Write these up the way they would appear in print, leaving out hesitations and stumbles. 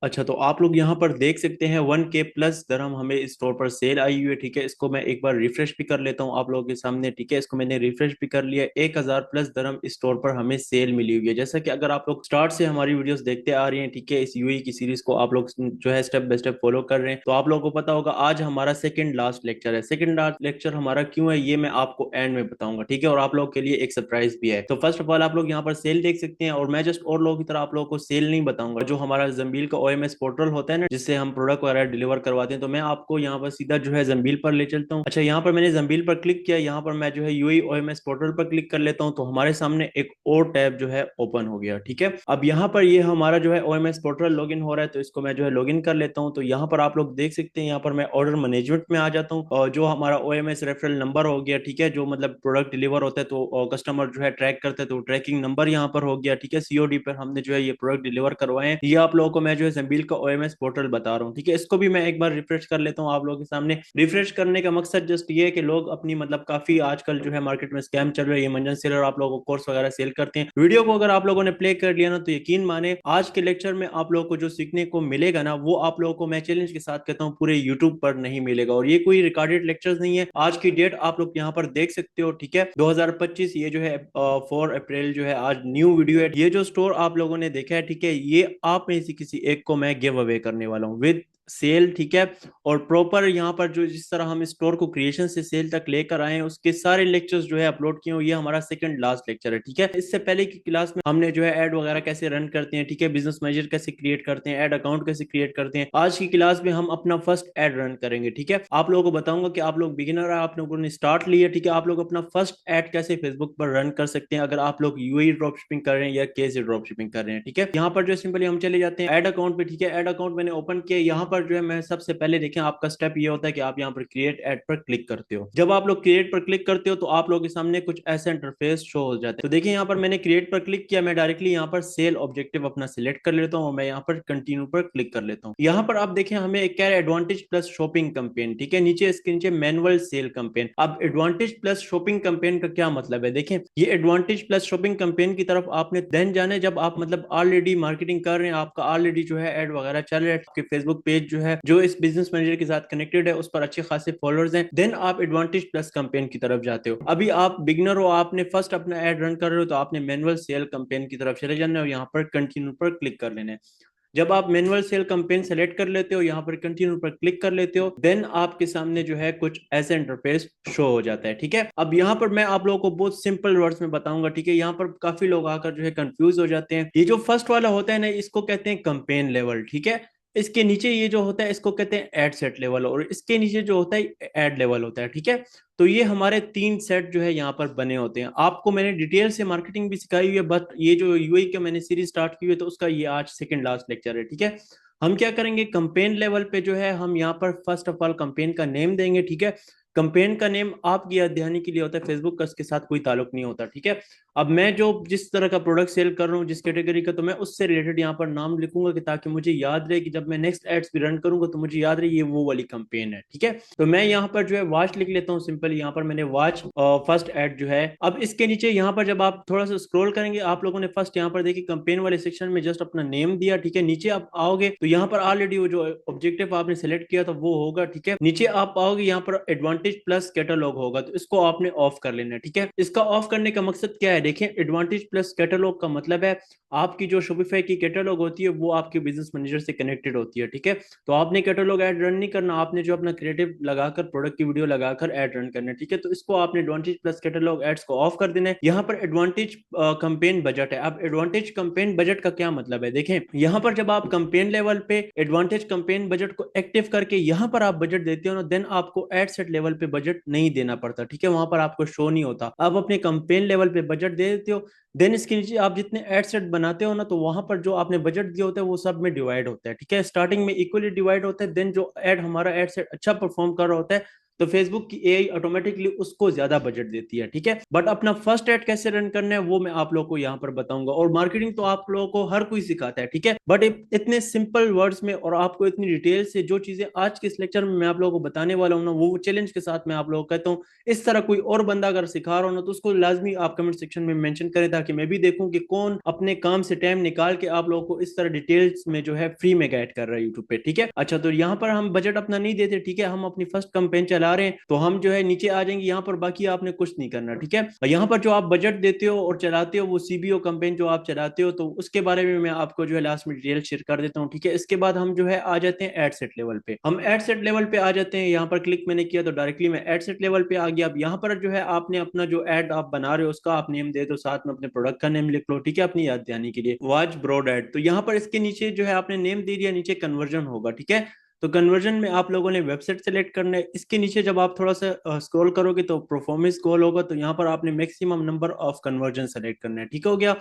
अच्छा, तो आप लोग यहाँ पर देख सकते हैं 1K प्लस दरहम हमें स्टोर पर सेल आई हुई है। ठीक है, इसको मैं एक बार रिफ्रेश भी कर लेता हूँ आप लोगों के सामने। ठीक है, इसको मैंने रिफ्रेश भी कर लिया। 1000 प्लस दरहम स्टोर पर हमें सेल मिली हुई है। जैसा कि अगर आप लोग स्टार्ट से हमारी वीडियोस देखते आ रहे हैं, ठीक है, इस यूई की सीरीज को आप लोग जो है स्टेप बाय स्टेप फॉलो कर रहे हैं, तो आप लोगों को पता होगा आज हमारा सेकंड लास्ट लेक्चर है। सेकंड लास्ट लेक्चर हमारा क्यों है ये मैं आपको एंड में बताऊंगा। ठीक है, और आप लोगों के लिए एक सरप्राइज भी है। तो फर्स्ट ऑफ ऑल आप लोग यहाँ पर सेल देख सकते हैं, और मैं जस्ट और लोगों की तरह आप लोगों को सेल नहीं बताऊंगा। जो हमारा जंबील का ओएमएस पोर्टल होता है ना, जिससे हम प्रोडक्ट वगैरह डिलीवर करवाते हैं, तो मैं आपको यहाँ पर सीधा जो है जंबील पर ले चलता हूँ। अच्छा, यहाँ पर मैंने जंबील पर क्लिक किया, यहाँ पर मैं जो है यूई ओएमएस पोर्टल पर क्लिक कर लेता हूँ, तो हमारे सामने एक और टैब जो है ओपन हो गया। ठीक है, अब यहाँ पर ये हमारा जो है ओएमएस पोर्टल लॉगिन हो रहा है, तो इसको मैं जो है लॉगिन कर लेता हूँ। तो यहाँ पर आप लोग देख सकते हैं, यहाँ पर मैं ऑर्डर मैनेजमेंट में आ जाता हूँ, और जो हमारा ओएमएस रेफरल नंबर हो गया, ठीक है, जो मतलब प्रोडक्ट डिलीवर होता है तो कस्टमर जो है ट्रैक करते हैं, तो ट्रैकिंग नंबर यहाँ पर हो गया। ठीक है, सीओडी पर हमने जो है ये प्रोडक्ट डिलीवर करवाए हैं। ये आप लोगों को मैं जो है जंबील का ओएमएस पोर्टल बता रहा हूँ। ठीक है, इसको भी मैं एक बार रिफ्रेश कर लेता हूँ आप लोगों के सामने। रिफ्रेश करने का मकसद जस्ट ये है कि लोग अपनी मतलब काफी आजकल जो है मार्केट में स्कैम चल रहे हैं, ये मंजन सेलर आप लोगों को कोर्स वगैरह सेल करते हैं। वीडियो को अगर आप लोगों ने प्ले कर लिया ना, तो यकीन माने आज के लेक्चर में आप लोगों को जो सीखने को मिलेगा ना, वो आप लोगों को मैं चैलेंज के साथ कहता हूँ पूरे यूट्यूब पर नहीं मिलेगा। और ये कोई रिकॉर्डेड लेक्चर्स नहीं है, आज की डेट आप लोग यहाँ पर देख सकते हो। ठीक है, 2025 ये जो है 4 अप्रैल जो है आज न्यू वीडियो है। ये जो स्टोर आप लोगों ने देखा है, ठीक है, ये आप में से किसी एक को मैं गिव अवे करने वाला हूँ विद सेल। ठीक है, और प्रॉपर यहाँ पर जो जिस तरह हम स्टोर को क्रिएशन से सेल तक लेकर आए हैं, उसके सारे लेक्चर्स जो है अपलोड किए हुए। ये हमारा सेकंड लास्ट लेक्चर है। ठीक है, इससे पहले की क्लास में हमने जो है ऐड वगैरह कैसे रन करते हैं, ठीक है, बिजनेस मैनेजर कैसे क्रिएट करते हैं, ऐड अकाउंट कैसे क्रिएट करते हैं। आज की क्लास में हम अपना फर्स्ट ऐड रन करेंगे। ठीक है, आप लोगों को बताऊंगा कि आप लोग बिगिनर है, आप लोगों ने स्टार्ट लिया, ठीक है, आप लोग अपना फर्स्ट ऐड कैसे फेसबुक पर रन कर सकते हैं अगर आप लोग यूएई ड्रॉप शिपिंग कर रहे हैं या कैसे ड्रॉप शिपिंग कर रहे हैं। ठीक है, यहाँ पर जो सिंपली हम चले जाते हैं ऐड अकाउंट पे। ठीक है, ऐड अकाउंट मैंने ओपन किया। यहाँ पर जो है मैं सबसे पहले देखें, आपका स्टेप ये होता है कि आप यहाँ पर क्रिएट ऐड पर क्लिक करते हो। जब आप लोग क्रिएट पर क्लिक करते हो, तो आप लोगों के सामने कुछ ऐसा इंटरफेस शो हो जाता है। तो देखिए, यहाँ पर मैंने क्रिएट पर क्लिक किया, मैं डायरेक्टली यहाँ पर सेल ऑब्जेक्टिव अपना सिलेक्ट कर लेता हूँ, और मैं यहाँ पर कंटिन्यू पर क्लिक कर लेता हूँ। यहाँ पर आप देखें हमें एक क्या है, एडवांटेज प्लस शॉपिंग कैंपेन। ठीक है, नीचे इसके नीचे मैनुअल सेल कैंपेन। अब एडवांटेज प्लस शॉपिंग कैंपेन का क्या मतलब है, देखें, ये एडवांटेज प्लस शॉपिंग कैंपेन की तरफ आपने देन जाना है जब आप मतलब ऑलरेडी मार्केटिंग कर रहे हैं, आपका ऑलरेडी जो है ऐड वगैरह चल रहा है, आपके फेसबुक पेज जो है जो इस बिजनेस मैनेजर के साथ कनेक्टेड है, उस पर अच्छे खासे फॉलोअर्स हैं, देन आप एडवांटेज प्लस कैंपेन की तरफ जाते हो। अभी आप बिगनर हो, आपने फर्स्ट अपना ऐड रन कर रहे हो, तो आपने मैनुअल सेल कैंपेन की तरफ चले जाना है, और यहाँ पर कंटिन्यू पर क्लिक कर लेना है। जब आप मैनुअल सेल कैंपेन सेलेक्ट कर लेते हो, यहाँ पर कंटिन्यू पर क्लिक कर लेते हो, देन आपके सामने जो है कुछ ऐसा इंटरफेस शो हो जाता है। ठीक है, अब यहाँ पर मैं आप लोगों को बहुत सिंपल वर्ड्स में बताऊंगा। ठीक है, यहाँ पर काफी लोग आकर जो है कंफ्यूज हो जाते हैं। ये जो फर्स्ट वाला होता है ना, इसको कहते हैं कैंपेन लेवल। ठीक है, इसके नीचे ये जो होता है इसको कहते हैं एड सेट लेवल, और इसके नीचे जो होता है एड लेवल होता है। ठीक है, तो ये हमारे 3 सेट जो है यहाँ पर बने होते हैं। आपको मैंने डिटेल से मार्केटिंग भी सिखाई हुई है, बट ये जो यूएई का मैंने सीरीज स्टार्ट की हुई है, तो उसका ये आज सेकंड लास्ट लेक्चर है। ठीक है, हम क्या करेंगे, कंपेन लेवल पे जो है हम यहाँ पर फर्स्ट ऑफ ऑल कंपेन का नेम देंगे। ठीक है, कंपेन का नेम आपकी याददहानी के लिए होता है, फेसबुक का इसके साथ कोई ताल्लुक नहीं होता। ठीक है, अब मैं जो जिस तरह का प्रोडक्ट सेल कर रहा हूँ, जिस कैटेगरी का, तो मैं उससे रिलेटेड यहाँ पर नाम लिखूंगा कि ताकि मुझे याद रहे कि जब मैं नेक्स्ट एड्स भी रन करूंगा तो मुझे याद रहे ये वो वाली कंपेन है। ठीक है, तो मैं यहाँ पर जो है वॉच लिख लेता हूँ सिंपल। यहाँ पर मैंने वॉच फर्स्ट एड जो है। अब इसके नीचे यहाँ पर जब आप थोड़ा सा स्क्रॉल करेंगे, आप लोगों ने फर्स्ट यहाँ पर देखिए कंपेन वाले सेक्शन में जस्ट अपना नेम दिया। ठीक है, नीचे आप आओगे तो यहाँ पर ऑलरेडी वो जो ऑब्जेक्टिव आपने सेलेक्ट किया था वो होगा। ठीक है, नीचे आप आओगे, यहाँ पर एडवांटेज प्लस कैटलॉग होगा, तो इसको आपने ऑफ कर लेना है। ठीक है, इसका ऑफ करने का मकसद क्या है, देखें, एडवांटेज प्लस कैटलॉग का मतलब है आपकी जो शॉपिफाई की कैटलॉग होती है वो आपके बिजनेस मैनेजर से कनेक्टेड होती है। ठीक है, तो आपने कैटलॉग ऐड रन नहीं करना, आपने जो अपना क्रिएटिव लगाकर प्रोडक्ट की वीडियो लगाकर ऐड रन करना है। ठीक है, तो इसको आपने एडवांटेज प्लस कैटलॉग एड्स को ऑफ कर देना है। यहाँ पर एडवांटेज कंपेन बजट है। अब एडवांटेज कंपेन बजट का क्या मतलब है, देखें, यहाँ पर जब आप कंपेन लेवल पे एडवांटेज कंपेन बजट को एक्टिव करके यहाँ पर आप बजट देते हो ना, देन आपको एड सेट लेवल पे बजट नहीं देना पड़ता। ठीक है, वहां पर आपको शो नहीं होता, आप अपने कंपेन लेवल पे बजट दे देते हो। देन इसके नीचे आप जितने एड सेट बनाते हो ना, तो वहां पर जो आपने बजट दिया होता है वो सब में डिवाइड होता है। ठीक है, स्टार्टिंग में इक्वली डिवाइड होता है, देन जो एड हमारा एड सेट अच्छा परफॉर्म कर रहा होता है तो फेसबुक की एआई ऑटोमेटिकली उसको ज्यादा बजट देती है, ठीक है। बट अपना फर्स्ट एड कैसे रन करना है वो मैं आप लोगों को यहाँ पर बताऊंगा, और मार्केटिंग तो आप लोगों को हर कोई सिखाता है, ठीक है, बट इतने सिंपल वर्ड्स में और आपको इतनी डिटेल से जो चीजें आज के इस लेक्चर में मैं आप लोगों को बताने वाला हूँ ना, वो चैलेंज के साथ मैं आप लोगों को कहता हूँ, इस तरह कोई और बंदा अगर सिखा रहा हो ना तो उसको लाजमी आप कमेंट सेक्शन में मेंशन करें, ताकि मैं भी देखूं कि कौन अपने काम से टाइम निकाल के आप लोगों को इस तरह डिटेल्स में जो है फ्री में गाइड कर रहा है यूट्यूब पे, ठीक है। अच्छा, तो यहाँ पर हम बजट अपना नहीं देते, ठीक है, हम अपनी फर्स्ट कैंपेन चला रहे हैं, तो हम जो है नीचे आ जाएंगे यहाँ पर, बाकी आपने कुछ नहीं करना, ठीक है। यहाँ पर जो आप बजट देते हो और चलाते हो वो सीबीओ कैंपेन जो आप चलाते हो, तो उसके बारे में मैं आपको जो है लास्ट में डिटेल शेयर कर देता हूँ, ठीक है। इसके बाद हम जो है आ जाते हैं एड सेट लेवल पे, हम एड सेट लेवल पे आ जाते हैं, यहाँ पर क्लिक मैंने किया तो डायरेक्टली मैं एड सेट लेवल पे आ गया। अब यहाँ पर जो है आपने अपना जो एड आप बना रहे हो उसका आप नेम दे दो, साथ में अपने प्रोडक्ट का नेम लिख लो, ठीक है, अपनी याद दहानी के लिए, वाच ब्रॉड एड। तो यहाँ पर इसके नीचे जो है आपने नेम दे दिया, नीचे कन्वर्जन होगा, ठीक है। तो कन्वर्जन में आप लोगों ने वेबसाइट सेलेक्ट करना है, इसके नीचे जब आप थोड़ा सा स्क्रॉल करोगे तो परफॉर्मेंस गोल होगा, तो यहाँ पर आपने maximum number of conversion select करना है, ठीक हो गया।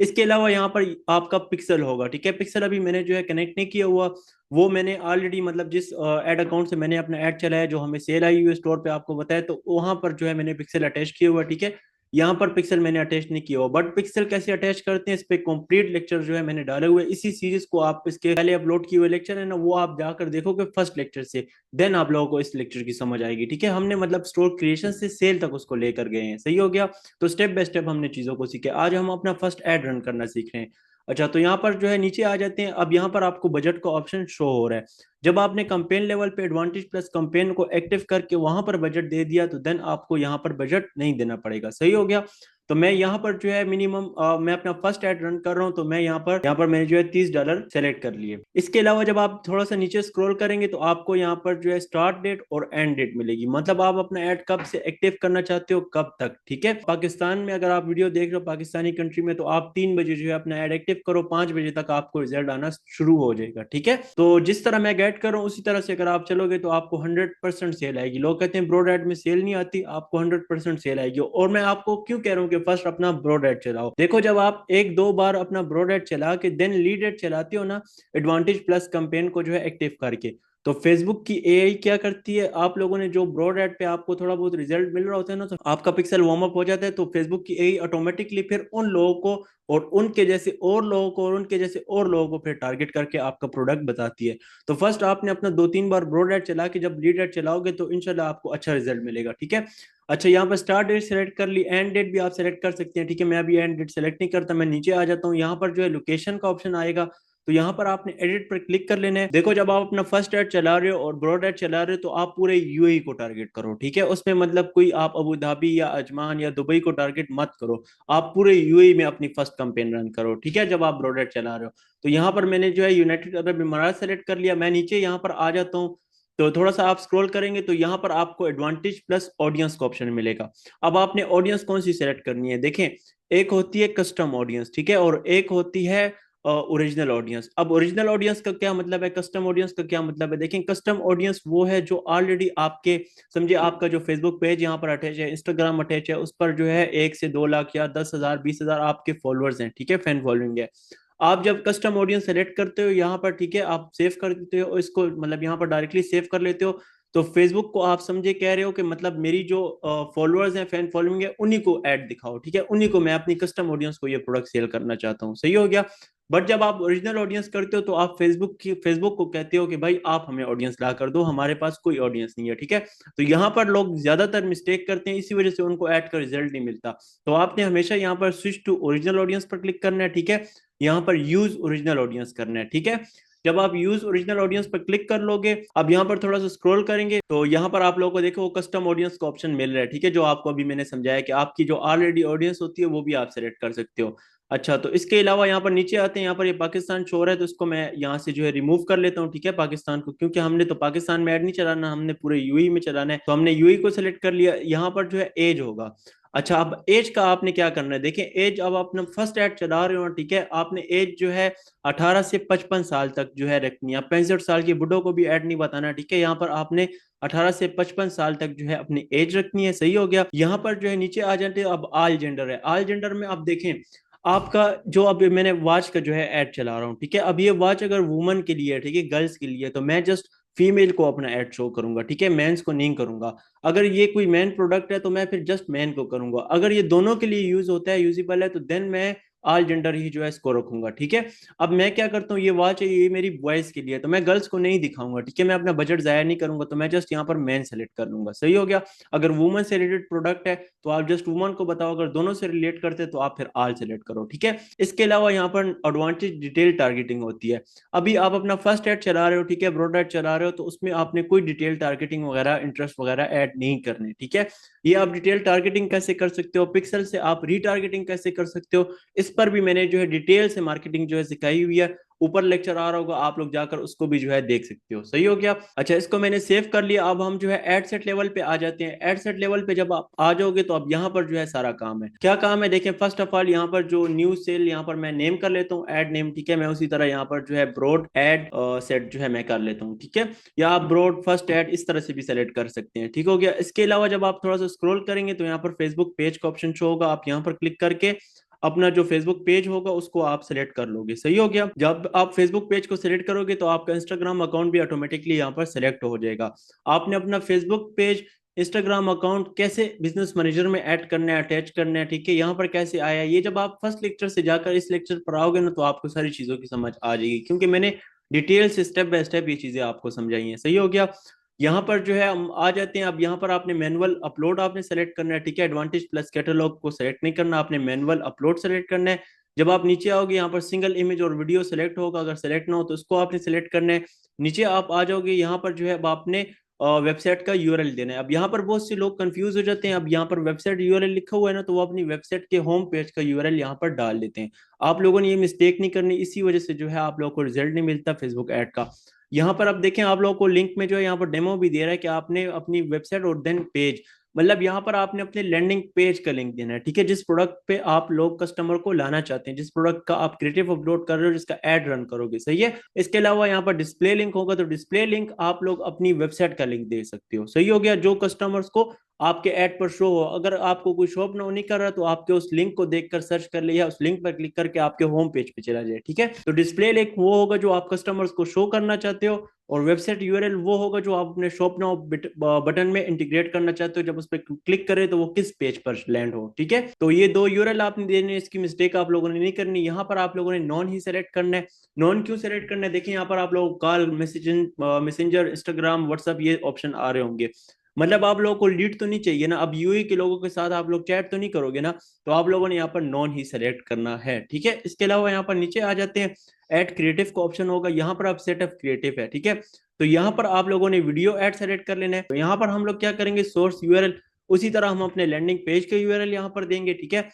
इसके अलावा यहाँ पर आपका पिक्सल होगा, ठीक है, पिक्सल अभी मैंने जो है कनेक्ट नहीं किया हुआ, वो मैंने ऑलरेडी मतलब जिस एड अकाउंट से मैंने अपना एड चलाया जो हमें सेल आई हुई स्टोर पे आपको बताया, तो वहां पर जो है मैंने पिक्सल अटैच किया हुआ, ठीक है। यहाँ पर पिक्सल मैंने अटैच नहीं किया हुआ, बट पिक्सल कैसे अटैच करते हैं इस पे कंप्लीट लेक्चर जो है मैंने डाले हुए, इसी सीरीज को आप इसके पहले अपलोड किए हुए लेक्चर है ना, वो आप जाकर देखोगे फर्स्ट लेक्चर से, देन आप लोगों को इस लेक्चर की समझ आएगी, ठीक है। हमने मतलब स्टोर क्रिएशन से सेल तक उसको लेकर गए हैं, सही हो गया। तो स्टेप बाय स्टेप हमने चीजों को सीखे, आज हम अपना फर्स्ट एड रन करना सीख रहे हैं। अच्छा, तो यहाँ पर जो है नीचे आ जाते हैं, अब यहाँ पर आपको बजट का ऑप्शन शो हो रहा है। जब आपने कंपेन लेवल पे एडवांटेज प्लस कंपेन को एक्टिव करके वहां पर बजट दे दिया, तो देन आपको यहाँ पर बजट नहीं देना पड़ेगा, सही हो गया। तो मैं यहाँ पर जो है मिनिमम मैं अपना फर्स्ट एड रन कर रहा हूँ, तो मैं यहाँ पर मैंने जो है $30 सेलेक्ट कर लिए। इसके अलावा जब आप थोड़ा सा नीचे स्क्रॉल करेंगे तो आपको यहाँ पर जो है स्टार्ट डेट और एंड डेट मिलेगी, मतलब आप अपना ऐड कब से एक्टिव करना चाहते हो, कब तक, ठीक है। पाकिस्तान में अगर आप वीडियो देख रहे हो पाकिस्तानी कंट्री में, तो आप 3 बजे जो है अपना ऐड एक्टिव करो, 5 बजे तक आपको रिजल्ट आना शुरू हो जाएगा, ठीक है। तो जिस तरह मैं गाइड कर रहा हूँ उसी तरह से अगर आप चलोगे तो आपको 100% सेल आएगी। लोग कहते हैं ब्रॉड एड में सेल नहीं आती, आपको 100% सेल आएगी। और मैं आपको क्यों कह रहा हूँ कि फर्स्ट अपना ब्रॉड एड चलाओ, देखो जब आप एक दो बार अपना ब्रॉड एड चला के देन लीड एड चलाते हो ना, एडवांटेज प्लस कैंपेन को जो है एक्टिव करके, तो फेसबुक की एआई क्या करती है, आप लोगों ने जो ब्रॉड एड पे आपको थोड़ा बहुत रिजल्ट मिल रहा होता है ना, तो आपका पिक्सल वार्म अप हो जाता है, तो फेसबुक की एआई ऑटोमेटिकली फिर उन लोगों को और उनके जैसे और लोगों को और उनके जैसे और लोगों को फिर टारगेट करके आपका प्रोडक्ट बताती है। तो फर्स्ट आपने अपना 2-3 बार ब्रॉड एड चला के जब लीड एड चलाओगे तो इंशाल्लाह आपको अच्छा रिजल्ट मिलेगा, ठीक है। अच्छा, यहाँ पर स्टार्ट डेट सेलेक्ट कर ली, एंड डेट भी आप सेलेक्ट कर सकते हैं, ठीक है। मैं अभी एंड डेट सेलेक्ट नहीं करता, मैं नीचे आ जाता हूँ, यहाँ पर जो है लोकेशन का ऑप्शन आएगा, तो यहाँ पर आपने एडिट पर क्लिक कर लेना है। देखो जब आप अपना फर्स्ट एड चला रहे हो और ब्रॉड एड चला रहे हो तो आप पूरे यूएई को टारगेट करो, ठीक है। उसमें मतलब कोई आप अबू धाबी या अजमान या दुबई को टारगेट मत करो, आप पूरे यूएई में अपनी फर्स्ट कैंपेन रन करो, ठीक है, जब आप ब्रॉड एड चला रहे हो। तो यहाँ पर मैंने जो है यूनाइटेड अरब इमारात सेलेक्ट कर लिया, मैं नीचे यहाँ पर आ जाता हूँ, तो थोड़ा सा आप स्क्रॉल करेंगे तो यहाँ पर आपको एडवांटेज प्लस ऑडियंस का ऑप्शन मिलेगा। अब आपने ऑडियंस कौन सी सेलेक्ट करनी है, देखें, एक होती है कस्टम ऑडियंस, ठीक है, और एक होती है ओरिजिनल ऑडियंस। अब ओरिजिनल ऑडियंस का क्या मतलब है, कस्टम ऑडियंस का क्या मतलब है, देखें, कस्टम ऑडियंस वो है जो ऑलरेडी आपके, समझे आपका जो फेसबुक पेज यहाँ पर अटैच है, इंस्टाग्राम अटैच है, उस पर जो है 1 से 2 लाख या 10,000 20,000 आपके फॉलोअर्स हैं, ठीक है, फैन फॉलोइंग है। आप जब कस्टम ऑडियंस सेलेक्ट करते हो यहाँ पर, ठीक है, आप सेव कर देते हो इसको, मतलब यहाँ पर डायरेक्टली सेव कर लेते हो, तो फेसबुक को आप समझे कह रहे हो कि मतलब मेरी जो फॉलोअर्स हैं, फैन फॉलोइंग है, उन्हीं को ऐड दिखाओ, ठीक है, उन्हीं को मैं अपनी कस्टम ऑडियंस को ये प्रोडक्ट सेल करना चाहता हूँ, सही हो गया। बट जब आप ओरिजिनल ऑडियंस करते हो तो आप फेसबुक को कहते हो कि भाई आप हमें ऑडियंस ला कर दो, हमारे पास कोई ऑडियंस नहीं है, ठीक है। तो यहाँ पर लोग ज्यादातर मिस्टेक करते हैं, इसी वजह से उनको ऐड का रिजल्ट नहीं मिलता। तो आपने हमेशा यहाँ पर स्विच टू ओरिजिनल ऑडियंस पर क्लिक करना है, ठीक है, यहाँ पर यूज ओरिजिनल ऑडियंस करना है, ठीक है। जब आप यूज ओरिजिनल ऑडियंस पर क्लिक कर लोगे, अब यहाँ पर थोड़ा सा स्क्रॉल करेंगे तो यहाँ पर आप लोगों को देखो कस्टम ऑडियंस का ऑप्शन मिल रहा है, ठीक है, जो आपको अभी मैंने समझाया कि आपकी जो ऑलरेडी ऑडियंस होती है वो भी आप सेलेक्ट कर सकते हो। अच्छा, तो इसके अलावा यहाँ पर नीचे आते हैं, यहाँ पर ये पाकिस्तान शो रहा है, तो इसको मैं यहाँ से जो है रिमूव कर लेता हूँ, ठीक है, पाकिस्तान को, क्योंकि हमने तो पाकिस्तान में ऐड नहीं चलाना, हमने पूरे यूएई में चलाना है, तो हमने यूएई को सेलेक्ट कर लिया। यहाँ पर जो है एज होगा। अच्छा, अब एज का आपने क्या करना है, देखिए एज अब अपना फर्स्ट ऐड चला रहे हो, ठीक है, आपने एज जो है 18 से 55 साल तक जो है रखनी है, 65 साल की बुढ़ों को भी ऐड नहीं बताना, ठीक है। यहाँ पर आपने 18 से 55 साल तक जो है अपनी एज रखनी है, सही हो गया। यहाँ पर जो है नीचे आ जाते हैं, अब आल जेंडर है, आल जेंडर में आप देखें आपका जो, अब मैंने वॉच का जो है ऐड चला रहा हूँ, ठीक है, अब ये वॉच अगर वुमन के लिए है, ठीक है, गर्ल्स के लिए, तो मैं जस्ट फीमेल को अपना ऐड शो करूंगा, ठीक है, मेंस को नहीं करूंगा। अगर ये कोई मैन प्रोडक्ट है तो मैं फिर जस्ट मैन को करूंगा। अगर ये दोनों के लिए यूज होता है, यूजिबल है, तो देन मैं ऑल जेंडर ही जो है इसको रखूंगा, ठीक है। अब मैं क्या करता हूँ, ये वॉच है, ये मेरी बॉयज के लिए है, तो मैं गर्ल्स को नहीं दिखाऊंगा, ठीक है, मैं अपना बजट जाया नहीं करूंगा, तो मैं जस्ट यहाँ पर मैन सेलेक्ट कर लूंगा। सही हो गया। अगर वुमन से रिलेटेड प्रोडक्ट है तो आप जस्ट वुमन को बताओ, अगर दोनों से रिलेट करते हैं तो आप फिर ऑल सेलेक्ट करो, ठीक है। इसके अलावा यहाँ पर एडवांटेज डिटेल टारगेटिंग होती है। अभी आप अपना फर्स्ट ऐड चला रहे हो, ठीक है, ब्रॉड ऐड चला रहे हो, तो उसमें आपने कोई डिटेल टारगेटिंग वगैरह इंटरेस्ट वगैरह ऐड नहीं करने, ठीक है। ये आप डिटेल टारगेटिंग कैसे कर सकते हो, पिक्सल से आप रीटारगेटिंग कैसे कर सकते हो, इस पर भी मैंने जो है डिटेल से मार्केटिंग जो है सिखाई हुई है। ऊपर लेक्चर आ रहा होगा, आप लोग जाकर उसको भी जो है देख सकते हो। सही हो गया। अच्छा, इसको मैंने सेव कर लिया। अब हम जो है एड सेट लेवल पे आ जाते हैं। एड सेट लेवल पे जब आप आ जाओगे तो अब यहाँ पर जो है सारा काम है। क्या काम है देखें, फर्स्ट ऑफ ऑल यहाँ पर जो न्यू सेल, यहाँ पर मैं नेम कर लेता हूँ एड नेम, ठीक है। मैं उसी तरह यहाँ पर जो है ब्रॉड एड सेट जो है मैं कर लेता हूँ, ठीक है। या आप ब्रॉड फर्स्ट एड इस तरह से भी सेलेक्ट कर सकते हैं, ठीक हो गया। इसके अलावा जब आप थोड़ा सा स्क्रॉल करेंगे तो यहाँ पर फेसबुक पेज का ऑप्शन शो होगा। आप यहाँ पर क्लिक करके अपना जो फेसबुक पेज होगा उसको आप सेलेक्ट कर लोगे। सही हो गया। जब आप फेसबुक पेज को सिलेक्ट करोगे तो आपका इंस्टाग्राम अकाउंट भी ऑटोमेटिकली यहाँ पर सिलेक्ट हो जाएगा। आपने अपना फेसबुक पेज, इंस्टाग्राम अकाउंट कैसे बिजनेस मैनेजर में ऐड करना है, अटैच करना है, ठीक है, यहाँ पर कैसे आया, ये जब आप फर्स्ट लेक्चर से जाकर इस लेक्चर पर आओगे ना तो आपको सारी चीजों की समझ आ जाएगी, क्योंकि मैंने डिटेल से स्टेप बाय स्टेप ये चीजें आपको समझाई हैं। सही हो गया। यहाँ पर जो है हम आ जाते हैं। अब यहाँ पर आपने मैनुअल अपलोड आपने सेलेक्ट करना है, ठीक है। एडवांटेज प्लस कैटलॉग को सेलेक्ट नहीं करना, आपने मैनुअल अपलोड सेलेक्ट करना है। जब आप नीचे आओगे यहाँ पर सिंगल इमेज और वीडियो सेलेक्ट होगा, अगर सेलेक्ट ना हो तो उसको आपने सेलेक्ट करना है। नीचे आप आ जाओगे, यहाँ पर जो है अब आपने वेबसाइट का यूआरएल देना है। अब यहाँ पर बहुत से लोग कंफ्यूज हो जाते हैं। अब यहाँ पर वेबसाइट यूआरएल लिखा हुआ है ना, तो वो अपनी वेबसाइट के होम पेज का यूआरएल यहाँ पर डाल देते हैं। आप लोगों ने ये मिस्टेक नहीं करनी, इसी वजह से जो है आप लोगों को रिजल्ट नहीं मिलता फेसबुक ऐड का। यहाँ पर अब देखें, आप लोगों को लिंक में जो है यहाँ पर डेमो भी दे रहा है कि आपने अपनी वेबसाइट और देन पेज, मतलब यहाँ पर आपने अपने लैंडिंग पेज का लिंक देना है, ठीक है, जिस प्रोडक्ट पे आप लोग कस्टमर को लाना चाहते हैं, जिस प्रोडक्ट का आप क्रिएटिव अपलोड कर रहे हो, जिसका एड रन करोगे। सही है। इसके अलावा यहाँ पर डिस्प्ले लिंक होगा, तो डिस्प्ले लिंक आप लोग अपनी वेबसाइट का लिंक दे सकते हो। सही हो गया। जो कस्टमर्स को आपके ऐड पर शो हो, अगर आपको कोई शॉप ना नहीं कर रहा तो आपके उस लिंक को देखकर सर्च कर ले या उस लिंक पर क्लिक करके आपके होम पेज पे चला जाए, ठीक है। तो डिस्प्ले लिंक वो होगा जो आप कस्टमर्स को शो करना चाहते हो, और वेबसाइट यूआरएल वो होगा जो आप अपने शॉप नाउ बटन में इंटीग्रेट करना चाहते हो, जब उस पर क्लिक करें तो वो किस पेज पर लैंड हो, ठीक है। तो ये दो यूआरएल आपने देने, इसकी मिस्टेक आप लोगों ने नहीं करनी। यहाँ पर आप लोगों ने नॉन ही सेलेक्ट करना है। नॉन क्यों सेलेक्ट करना है, देखिए यहाँ पर आप लोग कॉल, मैसेंजर, इंस्टाग्राम, व्हाट्सएप ये ऑप्शन आ रहे होंगे। मतलब आप लोगों को लीड तो नहीं चाहिए ना, अब यूए के लोगों के साथ आप लोग चैट तो नहीं करोगे ना, तो आप लोगों ने यहाँ पर नॉन ही सेलेक्ट करना है, ठीक है। इसके अलावा यहाँ पर नीचे आ जाते हैं, ऐड क्रिएटिव का ऑप्शन होगा, यहाँ पर आप सेटअप क्रिएटिव है, ठीक है। तो यहाँ पर आप लोगों ने वीडियो ऐड सेलेक्ट कर लेना है। तो यहाँ पर हम लोग क्या करेंगे, सोर्स यूआरएल, उसी तरह हम अपने लैंडिंग पेज के यूआरएल यहाँ पर देंगे, ठीक है।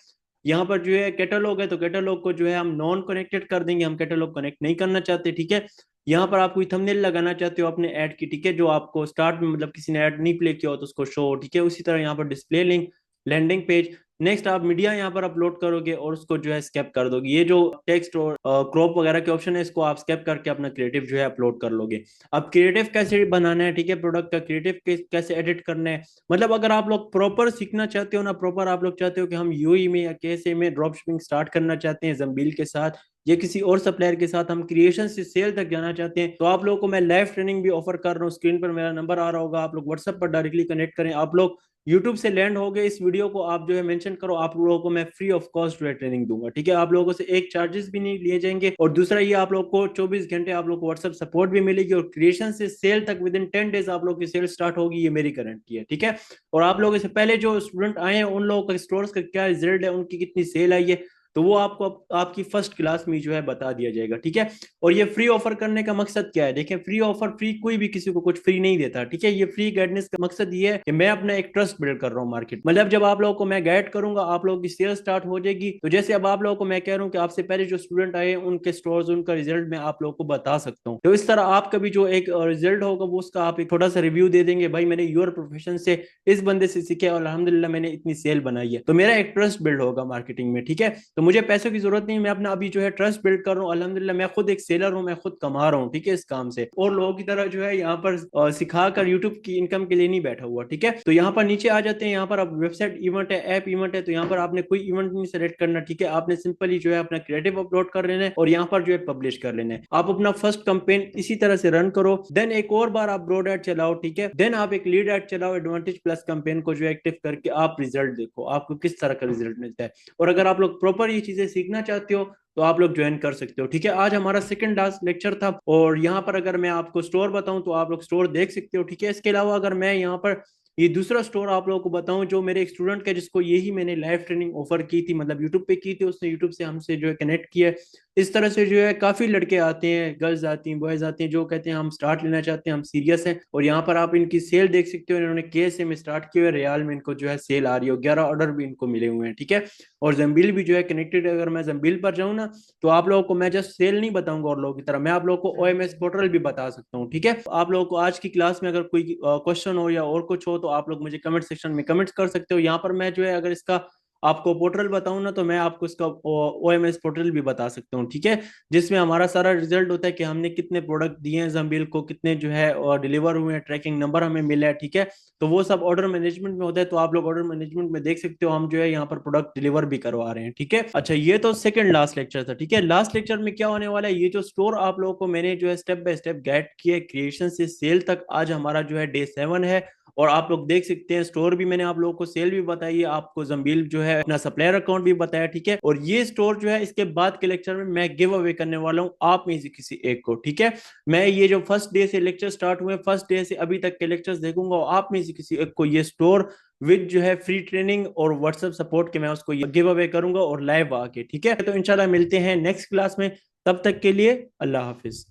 यहाँ पर जो है कैटलॉग है, तो कैटलॉग को जो है हम नॉन कनेक्टेड कर देंगे, हम कैटलॉग कनेक्ट नहीं करना चाहते, ठीक है। यहाँ पर आप कोई थंबनेल लगाना चाहते हो अपने ऐड की, ठीक है, जो आपको स्टार्ट में मतलब किसी ने ऐड नहीं प्ले किया हो तो उसको शो, ठीक है। उसी तरह यहाँ पर display link, landing page, next आप मीडिया यहाँ पर अपलोड करोगे और उसको जो है स्केप कर दोगे। ये जो टेक्स्ट और क्रॉप वगैरह के ऑप्शन है, इसको आप स्केप करके अपना क्रिएटिव जो है अपलोड कर लोगे। अब क्रिएटिव कैसे बनाना है, ठीक है, प्रोडक्ट का क्रिएटिव कैसे एडिट करना है, मतलब अगर आप लोग प्रॉपर सीखना चाहते हो ना, प्रॉपर आप लोग चाहते हो कि हम यूई में या कैसे में ड्रॉप शिपिंग स्टार्ट करना चाहते हैं जम्बील के साथ या किसी और सप्लायर के साथ, हम क्रिएशन से सेल तक जाना चाहते हैं, तो आप लोगों को मैं लाइव ट्रेनिंग भी ऑफर कर रहा हूँ। स्क्रीन पर मेरा नंबर आ रहा होगा, आप लोग व्हाट्सएप पर डायरेक्टली कनेक्ट करें। आप लोग यूट्यूब से लैंड हो गए, इस वीडियो को आप जो है मेंशन करो, आप लोगों को मैं फ्री ऑफ कॉस्ट जो है ट्रेनिंग दूंगा, ठीक है। आप लोगों से एक चार्जेस भी नहीं लिए जाएंगे, और दूसरा ये आप लोग को 24 घंटे आप लोग को व्हाट्सएप सपोर्ट भी मिलेगी, और क्रिएशन से सेल तक विद इन 10 डेज आप लोग की सेल स्टार्ट होगी, ये मेरी गारंटी है, ठीक है। और आप लोगों से पहले जो स्टूडेंट आए हैं उन लोगों का स्टोर्स का क्या रिजल्ट है, उनकी कितनी सेल आई है, तो वो आपको आपकी फर्स्ट क्लास में जो है बता दिया जाएगा, ठीक है। और ये फ्री ऑफर करने का मकसद क्या है, देखें, फ्री ऑफर, फ्री कोई भी किसी को कुछ फ्री नहीं देता, ठीक है। ये फ्री गाइडेंस का मकसद ये है कि मैं अपना एक ट्रस्ट बिल्ड कर रहा हूँ मार्केट, मतलब जब आप लोगों को मैं गाइड करूंगा आप लोगों की सेल स्टार्ट हो जाएगी। तो जैसे अब आप लोगों को मैं कह रहा हूँ कि आपसे पहले जो स्टूडेंट आए उनके स्टोर्स, उनका रिजल्ट मैं आप लोगों को बता सकता हूँ, तो इस तरह आपका भी जो एक रिजल्ट होगा वो उसका आप एक छोटा सा रिव्यू दे देंगे, भाई मैंने योर प्रोफेशन से इस बंदे से सीखे और अल्हम्दुलिल्लाह मैंने इतनी सेल बनाई है, तो मेरा एक ट्रस्ट बिल्ड होगा मार्केटिंग में, ठीक है। तो मुझे पैसों की जरूरत नहीं, मैं अपना अभी जो है ट्रस्ट बिल्ड कर रहा हूँ। अल्हम्दुलिल्लाह मैं खुद एक सेलर हूँ, मैं खुद कमा रहा हूँ, ठीक है, इस काम से। और लोगों की तरह जो है यहाँ पर सिखा कर यूट्यूब की इनकम के लिए नहीं बैठा हुआ, ठीक है। तो यहाँ पर नीचे आ जाते हैं, यहाँ पर अब वेबसाइट इवेंट है, ऐप इवेंट है, तो यहाँ पर आपने कोई इवेंट नहीं सेलेक्ट करना, ठीक है। आपने सिंपली जो है अपना क्रिएटिव अपलोड कर लेना है और यहाँ पर जो है पब्लिश कर लेना है। आप अपना फर्स्ट कैंपेन इसी तरह से रन करो, देन एक और बार आप ब्रॉड एड चलाओ, ठीक है। देन आप एक लीड एड चलाओ, एडवांटेज प्लस कैंपेन को जो एक्टिव करके आप रिजल्ट देखो आपको किस तरह का रिजल्ट मिलता है। और अगर आप लोग प्रॉपर ये चीजें सीखना चाहते हो तो आप लोग ज्वाइन कर सकते हो, ठीक है। आज हमारा सेकंड लास्ट लेक्चर था और यहाँ पर अगर मैं आपको स्टोर बताऊं तो आप लोग स्टोर देख सकते हो, ठीक है। इसके अलावा अगर मैं यहाँ पर ये दूसरा स्टोर आप लोगों को बताऊं, जो मेरे एक स्टूडेंट का जिसको यही मैंने लाइव ट्रेनिंग ऑफर की थी, मतलब यूट्यूब पे की थी, उसने यूट्यूब से हमसे जो है कनेक्ट किया है। इस तरह से जो है काफी लड़के आते हैं, गर्ल्स आती हैं, बॉयज आते हैं, जो कहते हैं हम स्टार्ट लेना चाहते हैं, हम सीरियस हैं। और यहाँ पर आप इनकी सेल देख सकते हो, इन्होंने KSA में स्टार्ट किया हुआ है, रियाल में इनको जो है सेल आ रही है, 11 ऑर्डर भी इनको मिले हुए हैं, ठीक है। और जम्बिल भी जो है कनेक्टेड, अगर मैं जम्बिल पर जाऊँ ना तो आप लोगों को मैं जस्ट सेल नहीं बताऊंगा और लोगों की तरह, मैं आप लोगों को OMS पोर्टल भी बता सकता हूँ, ठीक है। आप लोगों को आज की क्लास में अगर कोई क्वेश्चन हो या और कुछ हो तो आप लोग मुझे कमेंट सेक्शन में कमेंट्स कर सकते हो। यहाँ पर मैं जो है अगर इसका आपको पोर्टल बताऊं ना तो मैं आपको इसका OMS पोर्टल भी बता सकता हूँ, ठीक है। जिसमें हमारा सारा रिजल्ट होता है कि हमने कितने प्रोडक्ट दिए हैं जम्बिल को, कितने जो है और डिलीवर हुए हैं, ट्रैकिंग नंबर हमें मिला है, ठीक है। तो वो सब ऑर्डर मैनेजमेंट में होता है, तो आप लोग ऑर्डर मैनेजमेंट में देख सकते हो हम जो है यहाँ पर प्रोडक्ट डिलीवर भी करवा रहे हैं, ठीक है। अच्छा, ये तो सेकंड लास्ट लेक्चर था, ठीक है। लास्ट लेक्चर में क्या होने वाला है, ये जो स्टोर आप लोगों को मैंने जो है स्टेप बाय स्टेप गाइड किया क्रिएशन से सेल तक, आज हमारा जो है डे 7 है। और आप लोग देख सकते हैं स्टोर भी मैंने आप लोगों को, सेल भी बताई है आपको, जम्बील जो है अपना सप्लायर अकाउंट भी बताया, ठीक है। और ये स्टोर जो है इसके बाद के लेक्चर में मैं गिव अवे करने वाला हूं आप में से किसी एक को, ठीक है। मैं ये जो फर्स्ट डे से लेक्चर स्टार्ट हुए, फर्स्ट डे से अभी तक के लेक्चर्स देखूंगा और आप में से किसी एक को ये स्टोर विद जो है फ्री ट्रेनिंग और व्हाट्सएप सपोर्ट के मैं उसको ये गिव अवे करूंगा और लाइव आके, ठीक है। तो इंशाल्लाह मिलते हैं नेक्स्ट क्लास में, तब तक के लिए अल्लाह हाफिज।